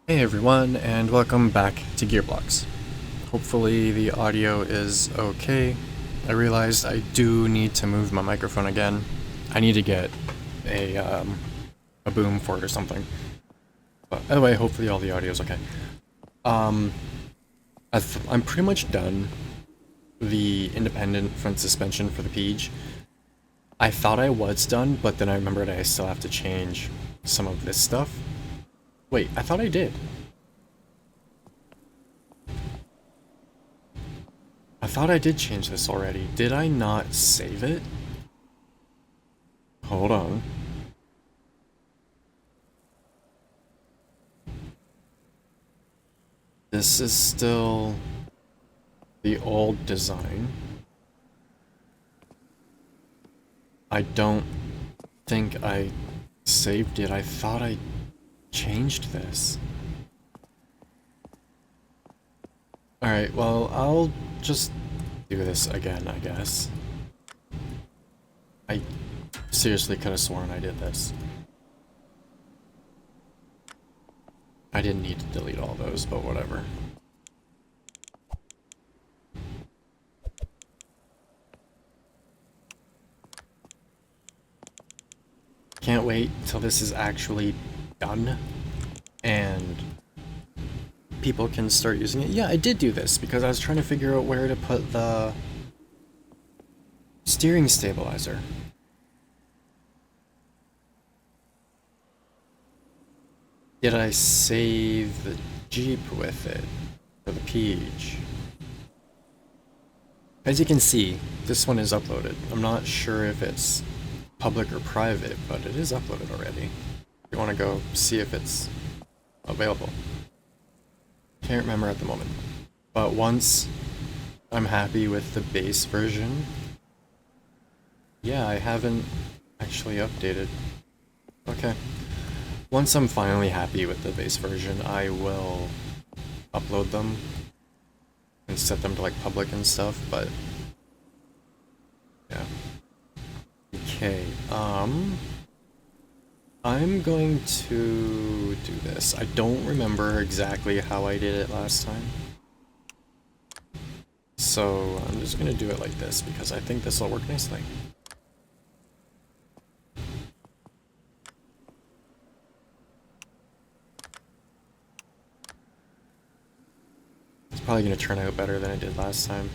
Hey everyone, and welcome back to Gearblocks. Hopefully the audio is okay. I realized I do need to move my microphone again. I need to get a boom for it or something. But anyway, hopefully all the audio is okay. I'm pretty much done the independent front suspension for the Peej. I thought I was done, but then I remembered I still have to change some of this stuff. Wait, I thought I did. I thought I did change this already. Did I not save it? Hold on. This is still the old design. I don't think I saved it. I thought I changed this. Alright, well, I'll just do this again, I guess. I seriously could have sworn I did this. I didn't need to delete all those, but whatever. Can't wait till this is actually done and people can start using it. Yeah, I did do this because I was trying to figure out where to put the steering stabilizer. Did I save the Jeep with it for the Peej? As you can see, this one is uploaded. I'm not sure if it's public or private, but it is uploaded already. If you want to go see if it's available. Can't remember at the moment. But once I'm happy with the base version, yeah, I haven't actually updated. Okay. Once I'm finally happy with the base version, I will upload them and set them to like public and stuff, but yeah. Okay, I'm going to do this. I don't remember exactly how I did it last time. So I'm just gonna do it like this because I think this will work nicely. It's probably gonna turn out better than it did last time.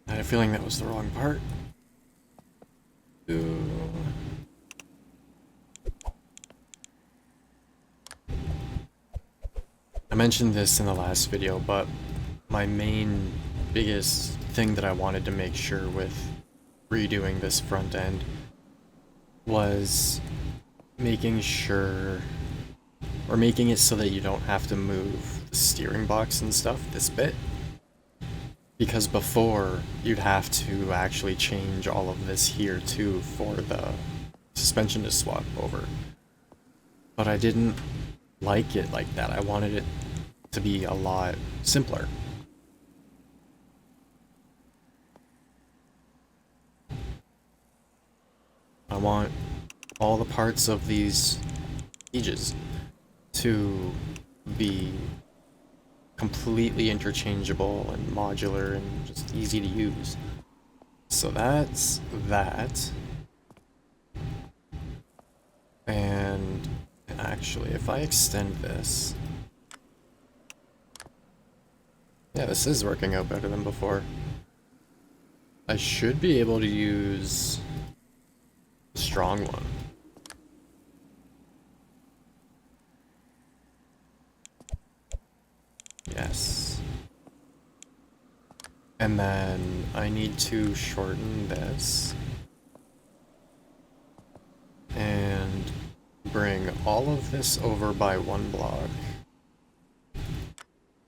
I had a feeling that was the wrong part. Ooh. I mentioned this in the last video, but my biggest thing that I wanted to make sure with redoing this front end was making sure, or making it so that you don't have to move the steering box and stuff, this bit. Because before, you'd have to actually change all of this here too for the suspension to swap over. But I didn't like it like that. I wanted it to be a lot simpler. I want all the parts of these Peejes to be completely interchangeable and modular and just easy to use. So that's that. And actually, if I extend this, yeah, this is working out better than before. I should be able to use the strong one. Yes. And then I need to shorten this. bring all of this over by one block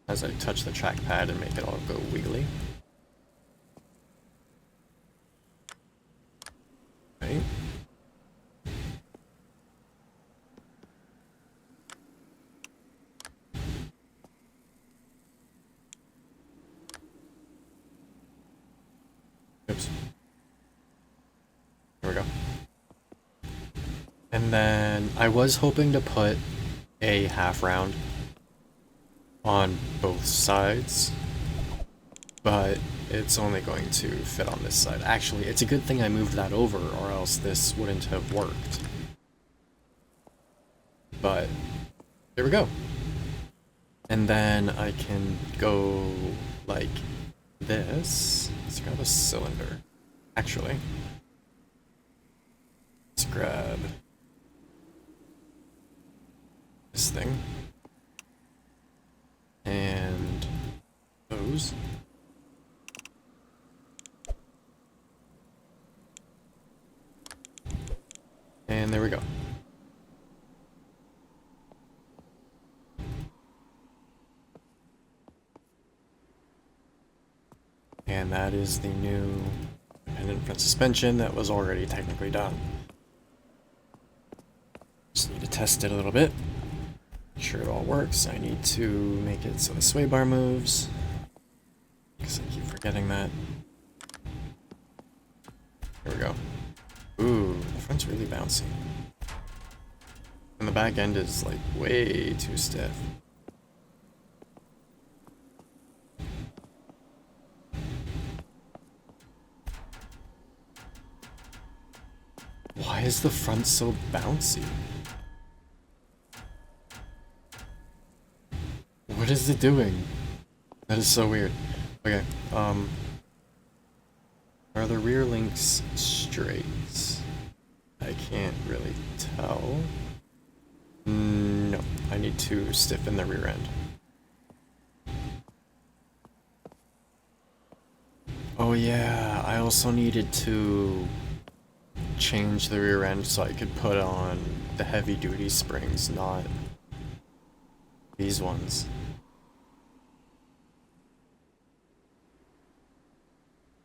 as I touch the trackpad and make it all go wiggly. Right. Oops. There we go. And then I was hoping to put a half round on both sides, but it's only going to fit on this side. Actually, it's a good thing I moved that over, or else this wouldn't have worked. But there we go. And then I can go like this. Let's grab a cylinder. Actually, let's grab this thing and those. And there we go. And that is the new independent front suspension that was already technically done. Just need to test it a little bit. Make sure it all works. I need to make it so the sway bar moves, because I keep forgetting that. Here we go. Ooh, the front's really bouncy. And the back end is like way too stiff. Why is the front so bouncy? What is it doing? That is so weird. Okay, are the rear links straight? I can't really tell. No, I need to stiffen the rear end. Oh yeah, I also needed to change the rear end so I could put on the heavy duty springs, not these ones.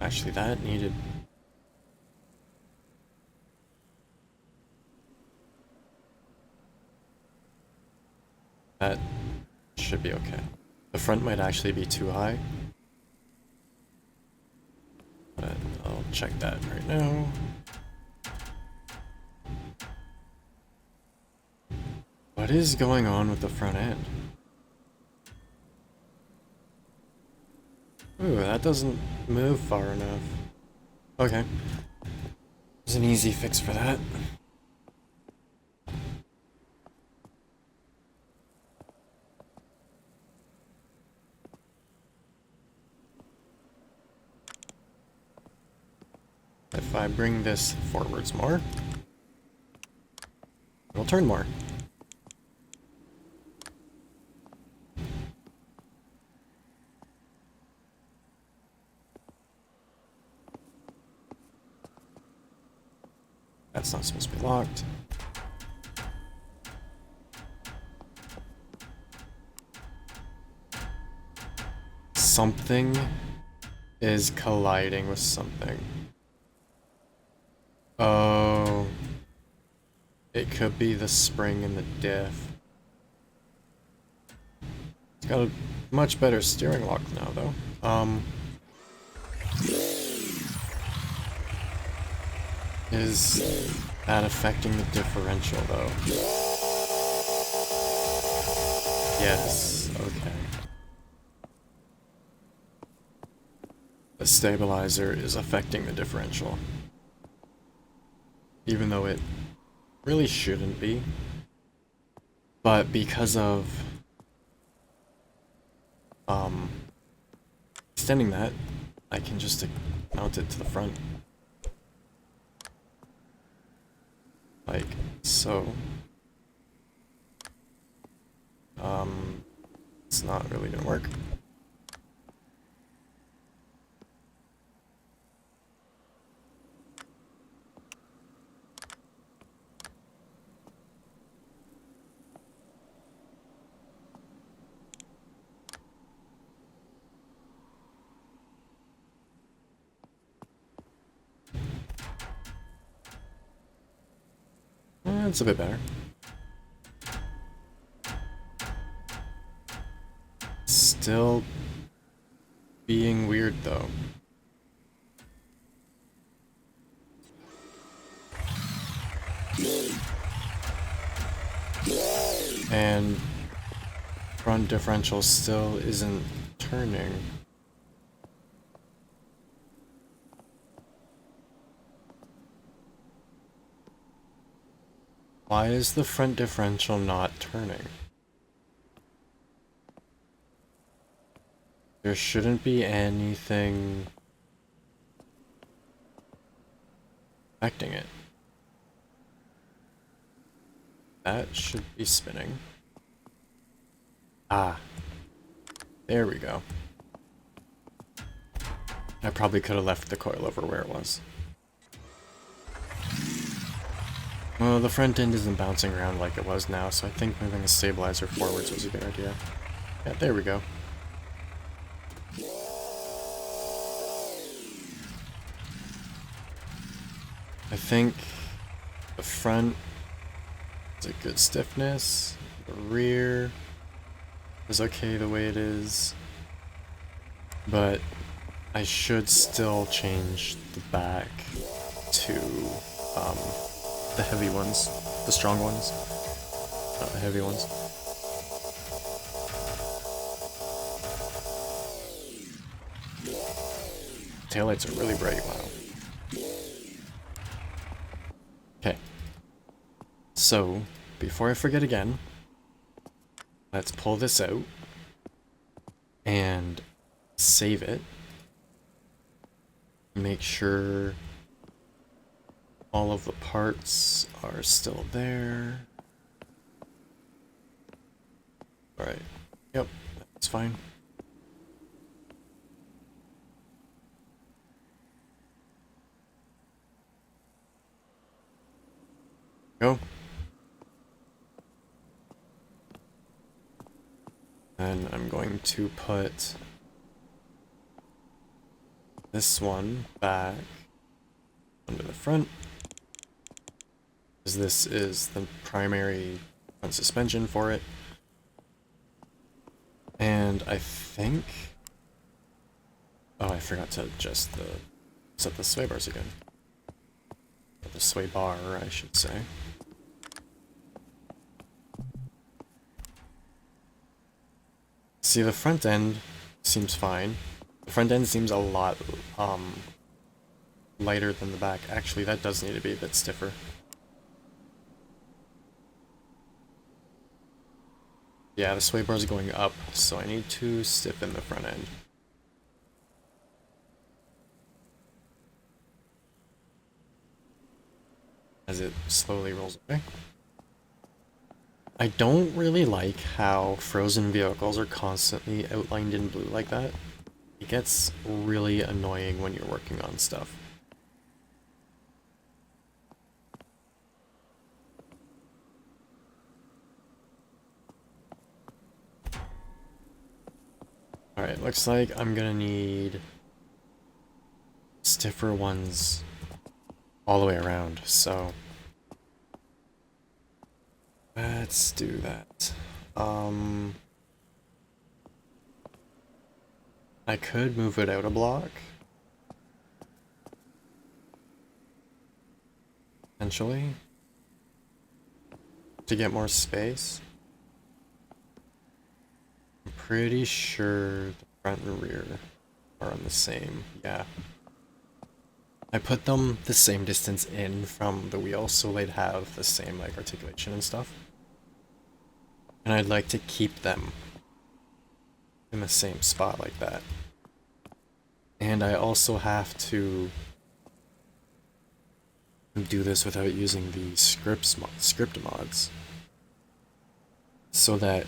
Actually, that needed... That should be okay. The front might actually be too high, but I'll check that right now. What is going on with the front end? Ooh, that doesn't move far enough. Okay. There's an easy fix for that. If I bring this forwards more, it'll turn more. That's not supposed to be locked. Something is colliding with something. Oh, it could be the spring in the diff. It's got a much better steering lock now, though. Is that affecting the differential, though? Yes, okay. The stabilizer is affecting the differential. Even though it really shouldn't be. But because of extending that, I can just mount it to the front. Like so. It's not really gonna work. It's a bit better. Still being weird though. And front differential still isn't turning. Why is the front differential not turning? There shouldn't be anything affecting it. That should be spinning. Ah, there we go. I probably could have left the coil over where it was. Well, the front end isn't bouncing around like it was now, so I think moving the stabilizer forwards was a good idea. Yeah, there we go. I think the front is a good stiffness. The rear is okay the way it is. But I should still change the back to the heavy ones, the strong ones, not the heavy ones. Taillights are really bright, wow. Okay. So, before I forget again, let's pull this out and save it. Make sure all of the parts are still there. Alright. Yep, that's fine. Go. And I'm going to put this one back under the front, because this is the primary front suspension for it. And I think... oh, I forgot to adjust set the sway bars again. Or the sway bar, I should say. See, the front end seems fine. The front end seems a lot lighter than the back. Actually, that does need to be a bit stiffer. Yeah, the sway bar is going up, so I need to stiffen the front end. As it slowly rolls away. I don't really like how frozen vehicles are constantly outlined in blue like that. It gets really annoying when you're working on stuff. Alright, looks like I'm gonna need stiffer ones all the way around, so let's do that. I could move it out a block. Potentially. To get more space. I'm pretty sure the front and rear are on the same, yeah. I put them the same distance in from the wheel so they'd have the same like articulation and stuff. And I'd like to keep them in the same spot like that. And I also have to do this without using the script mods, so that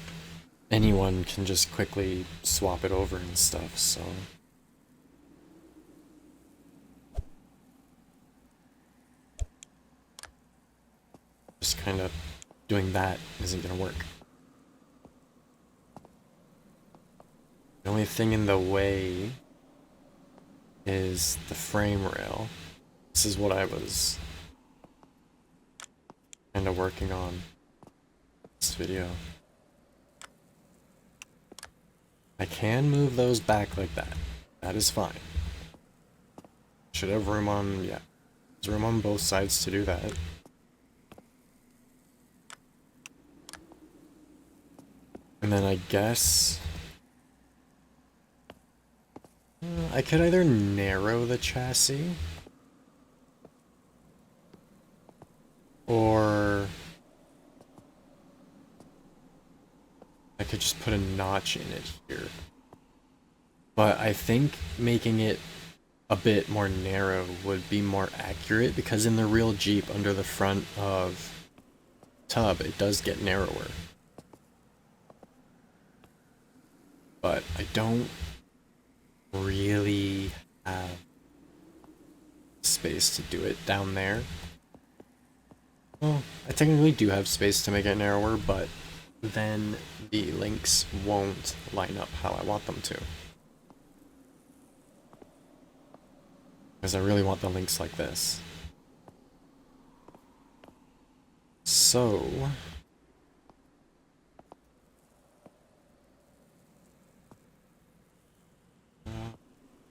anyone can just quickly swap it over and stuff, so... just kind of doing that isn't gonna work. The only thing in the way is the frame rail. This is what I was Kinda working on this video. I can move those back like that. That is fine. Should have room on, yeah. There's room on both sides to do that. And then I guess I could either narrow the chassis or I could just put a notch in it here. But I think making it a bit more narrow would be more accurate, because in the real Jeep under the front of tub it does get narrower. But I don't really have space to do it down there. Well, I technically do have space to make it narrower, but then the links won't line up how I want them to. Because I really want the links like this. So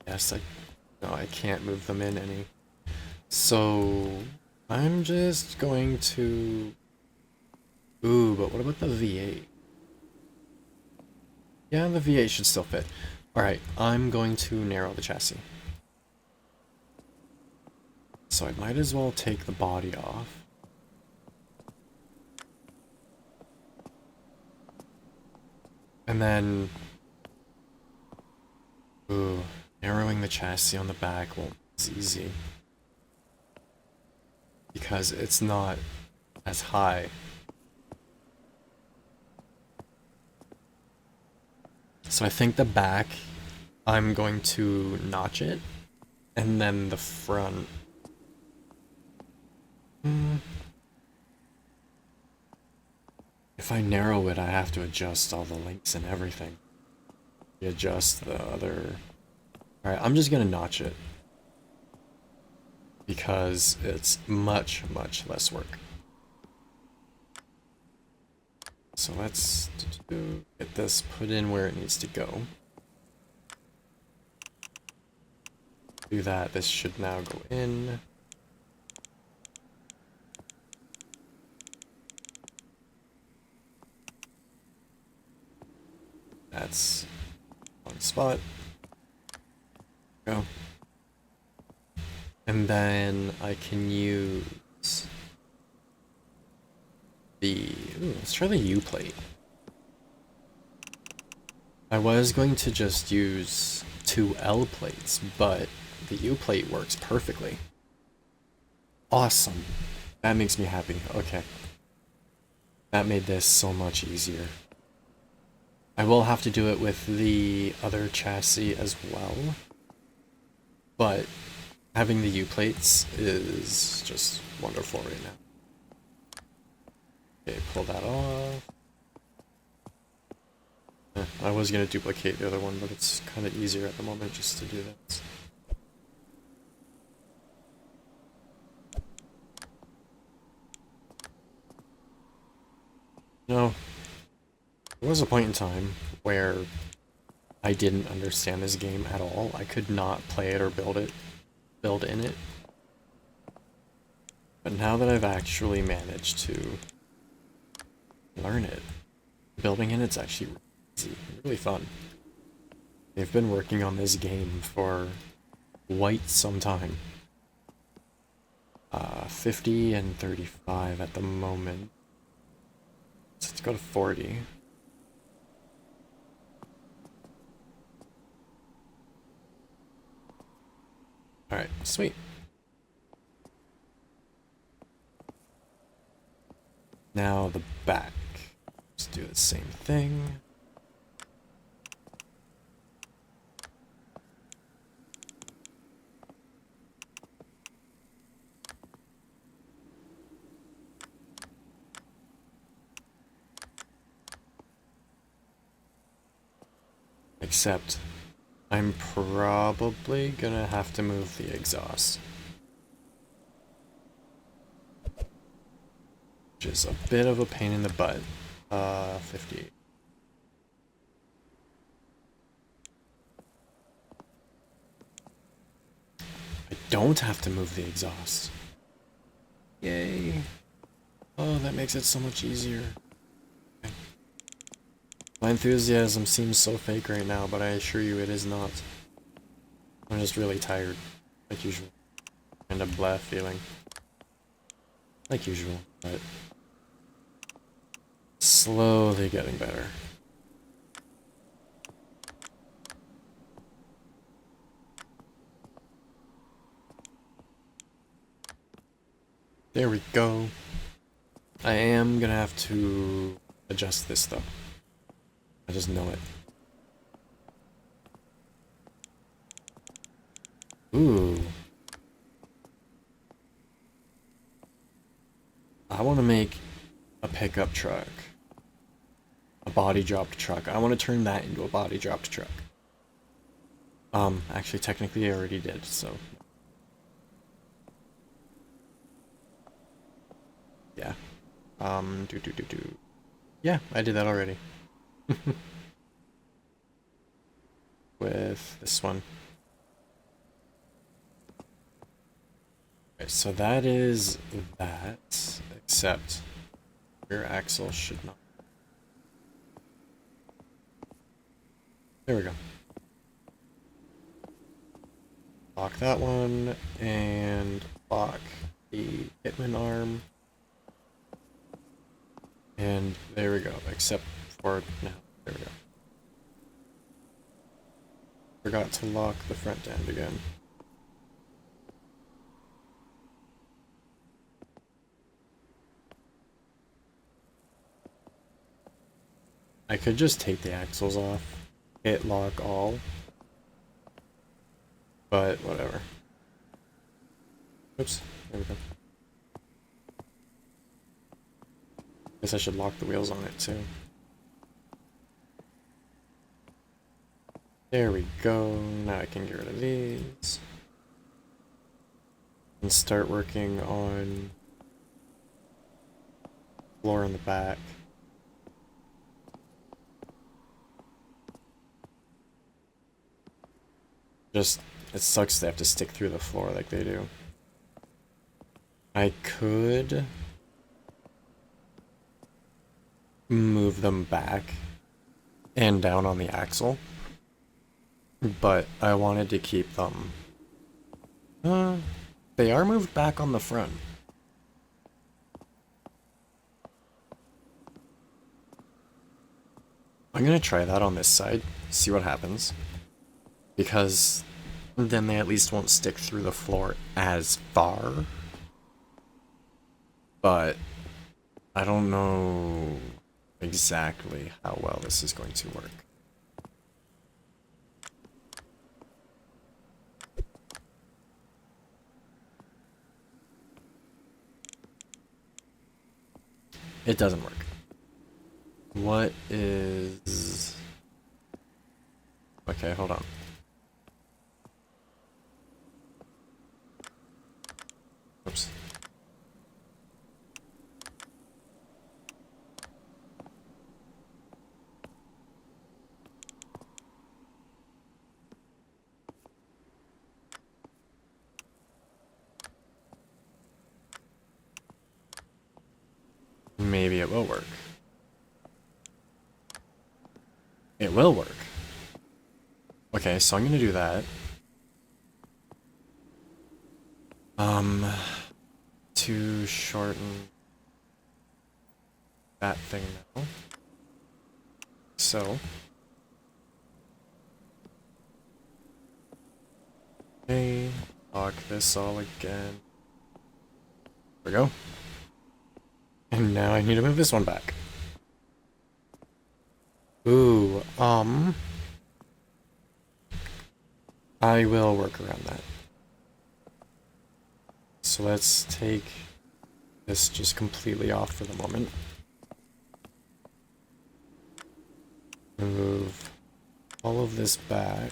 yes, no, I can't move them in any. So I'm just going to... Ooh, but what about the V8? Yeah, the V8 should still fit. Alright, I'm going to narrow the chassis. So I might as well take the body off. And then... Ooh, narrowing the chassis on the back won't be as easy. Because it's not as high. So I think the back, I'm going to notch it, and then the front... If I narrow it, I have to adjust all the links and everything. Adjust the other... Alright, I'm just gonna notch it. Because it's much, much less work. So let's get this put in where it needs to go. Do that, this should now go in. That's one spot. Go. And then I can use the... Ooh, let's try the U-plate. I was going to just use 2 L plates, but the U-plate works perfectly. Awesome. That makes me happy. Okay. That made this so much easier. I will have to do it with the other chassis as well, but having the U-plates is just wonderful right now. Okay, pull that off. I was going to duplicate the other one, but it's kind of easier at the moment just to do this. No. There was a point in time where I didn't understand this game at all. I could not play it or build in it. But now that I've actually managed to learn it, building in it's actually easy, really fun. They've been working on this game for quite some time. 50 and 35 at the moment. So let's go to 40. Alright, sweet. Now the back. Let's do the same thing. Except I'm probably gonna have to move the exhaust. which is a bit of a pain in the butt. 50. I don't have to move the exhaust. Yay. Oh, that makes it so much easier. Okay. My enthusiasm seems so fake right now, but I assure you it is not. I'm just really tired, like usual. And a blah feeling. Like usual, but slowly getting better. There we go. I am gonna have to adjust this though. I just know it. Ooh. I want to make a pickup truck. A body dropped truck. I want to turn that into a body dropped truck. Actually technically I already did, so. Yeah. Yeah, I did that already. With this one. Okay, so that is that, except rear axle should not. There we go. Lock that one, and lock the Hitman arm. And there we go, except for now. There we go. Forgot to lock the front end again. I could just take the axles off, hit lock all, but whatever. Oops, there we go. Guess I should lock the wheels on it too. There we go, now I can get rid of these. And start working on floor in the back. Just, it sucks they have to stick through the floor like they do. I could move them back and down on the axle, but I wanted to keep them. They are moved back on the front. I'm gonna try that on this side, see what happens. Because then they at least won't stick through the floor as far. But I don't know exactly how well this is going to work. It doesn't work. What is... Okay, hold on. Oops. Maybe it will work. It will work. Okay, so I'm gonna do that. To shorten that thing now. So. Okay, lock this all again. There we go. And now I need to move this one back. Ooh, I will work around that. So let's take this just completely off for the moment. Move all of this back.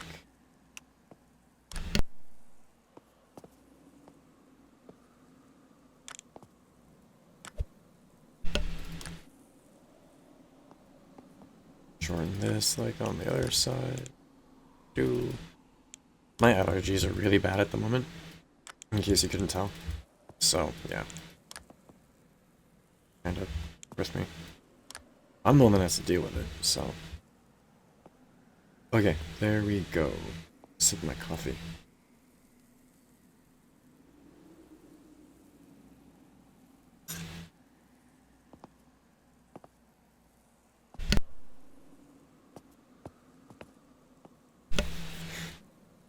shorten this like on the other side. My allergies are really bad at the moment, in case you couldn't tell. So, yeah. Kind of with me. I'm the one that has to deal with it, so. Okay, there we go. Sip my coffee.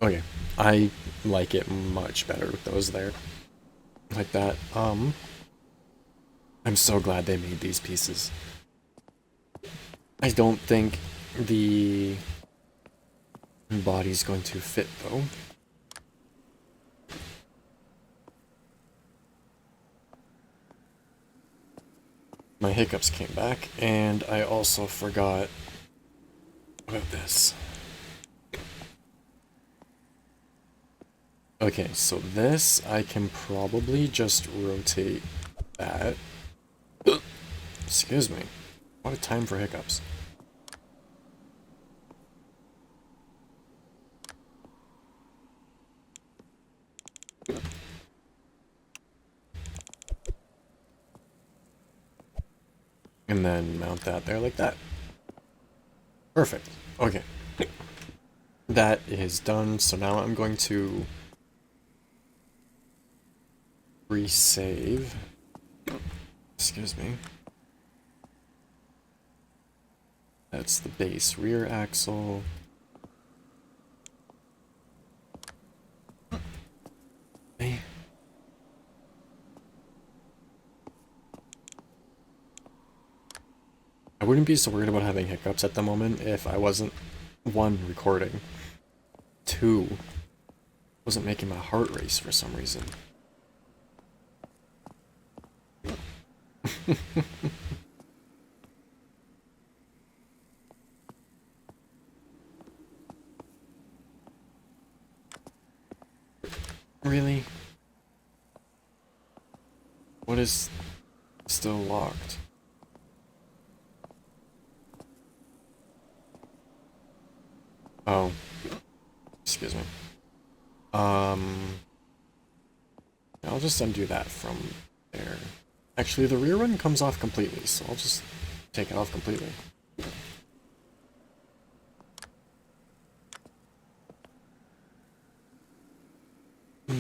Okay, I like it much better with those there. Like that. I'm so glad they made these pieces. I don't think the body's going to fit though. My hiccups came back, and I also forgot about this. Okay, so this, I can probably just rotate that. Excuse me. What a time for hiccups. And then mount that there like that. Perfect. Okay. That is done, so now I'm going to resave. Excuse me. That's the base rear axle. Okay. I wouldn't be so worried about having hiccups at the moment if I wasn't, one, recording, two, wasn't making my heart race for some reason. Really? What is still locked? Oh. Excuse me. I'll just undo that from there. Actually, the rear one comes off completely, so I'll just take it off completely.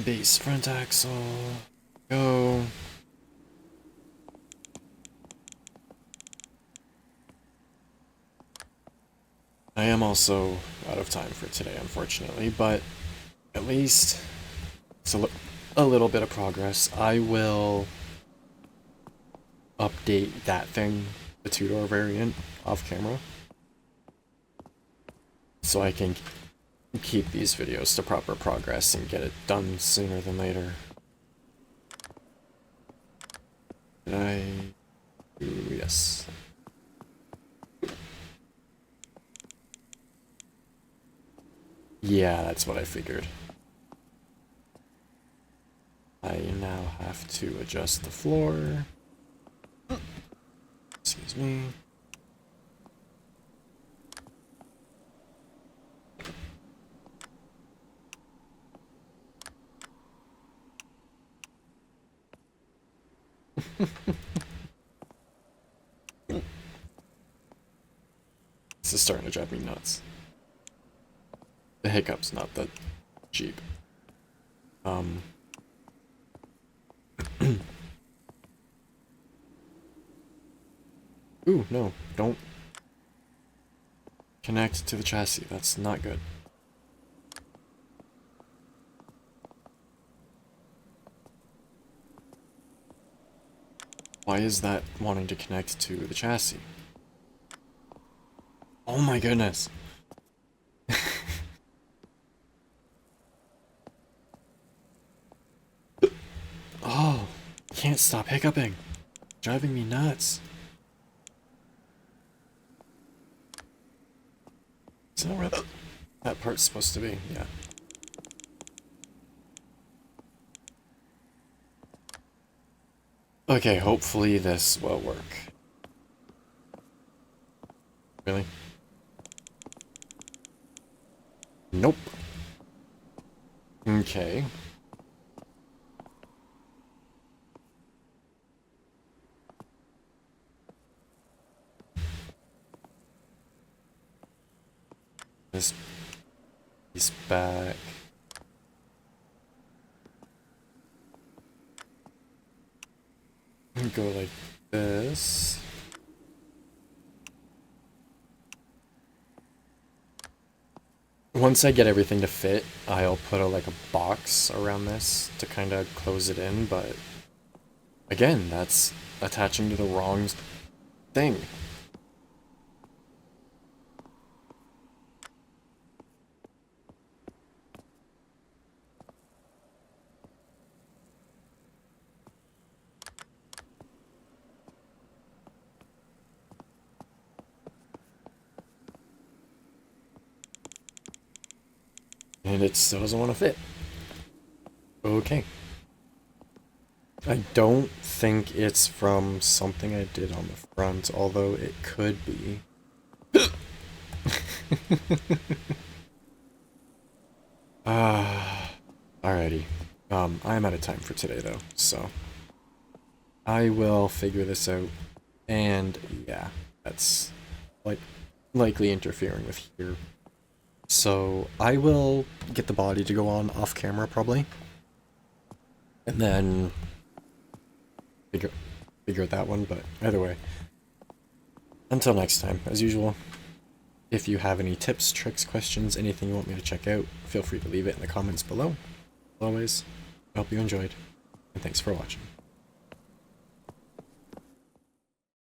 Base front axle. Go. I am also out of time for today, unfortunately, but at least it's a little bit of progress. I will update that thing, the two-door variant, off camera, so I can keep these videos to proper progress and get it done sooner than later. Did I do? Yes. Yeah, that's what I figured. I now have to adjust the floor. Excuse me. This is starting to drive me nuts. The hiccups, not the Jeep. Ooh, no, don't connect to the chassis. That's not good. Why is that wanting to connect to the chassis? Oh my goodness. Oh, can't stop hiccuping. Driving me nuts. Is that where that part's supposed to be? Yeah. Okay, hopefully this will work. Really? Nope. Okay. This piece back. Go like this. Once I get everything to fit, I'll put like a box around this to kind of close it in, but again, that's attaching to the wrong thing. And it still doesn't want to fit. Okay. I don't think it's from something I did on the front, although it could be. Alrighty. I'm out of time for today though, so I will figure this out. And yeah, that's like likely interfering with here. So I will get the body to go on off camera probably. And then figure out that one, but either way. Until next time, as usual, if you have any tips, tricks, questions, anything you want me to check out, feel free to leave it in the comments below. As always, I hope you enjoyed, and thanks for watching.